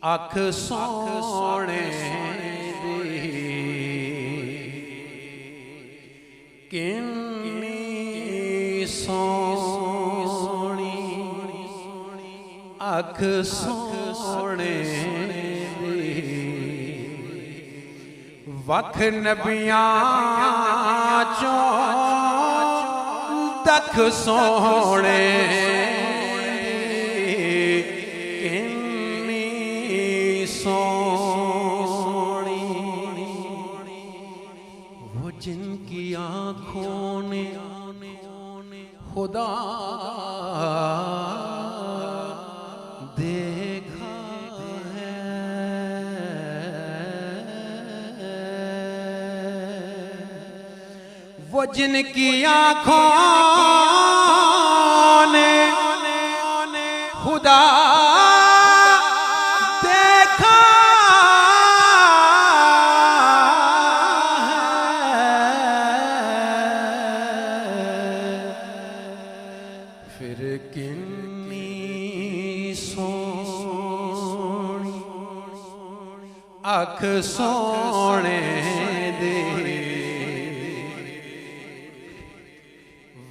अख सोने दी किन्नी सोनी अख सोने दी वख नबियां चों दख सोने जिनकी आँखों ने खुदा देखा है, वो जिनकी आँखों ने खुदा फिर किन्नी सोनी अख सोने दे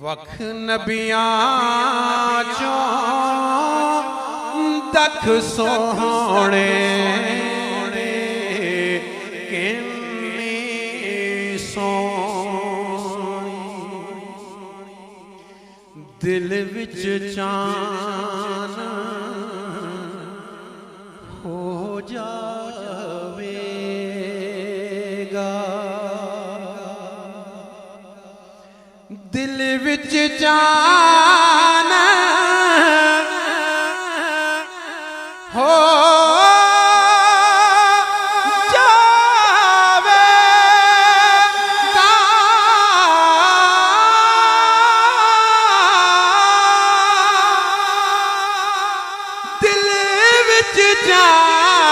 वख नबियां चों दख सोने दे किन्नी दिल विच चान हो जावेगा, दिल विच चान हो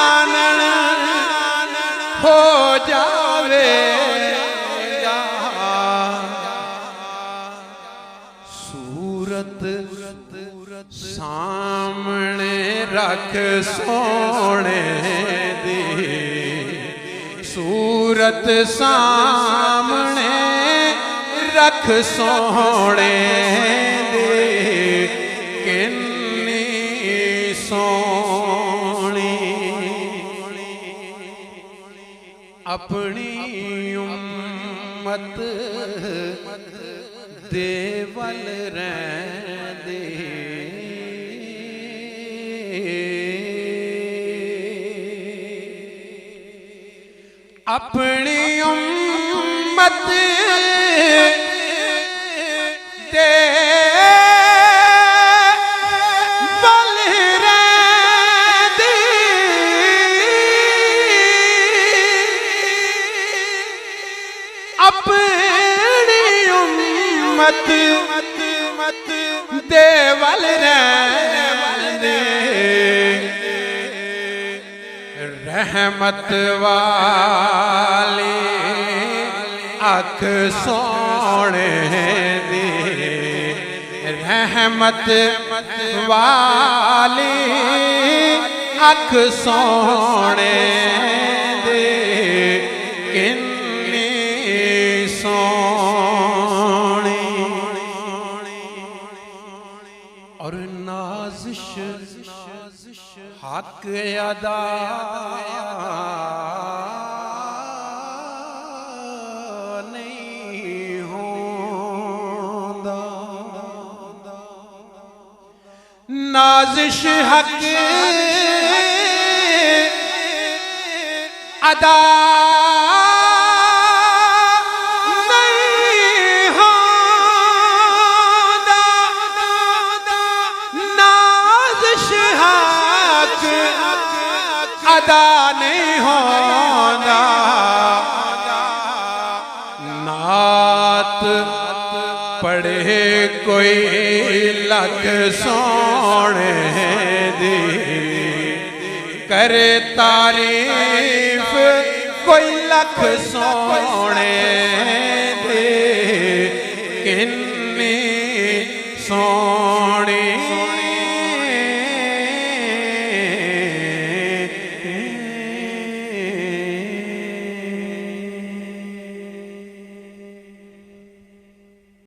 जानन हो जावेगा, सूरत सामने रख सोने दी, सूरत सामने रख सोने दी किन्नी अपनी उम्मत दे वल रहंदे, अपनी उम्मत दे अपनी उम्मत दे वल रहंदे, रहमत वाली अख सोने दी, रहमत वाली अख सोने दे सोनी और नाज़िश हक अदा नहीं होंदा, नाज़िश हक अदा अदा नहीं होंदा, नात पढ़े कोई लख सोने दी, करे तारीफ कोई लख सोने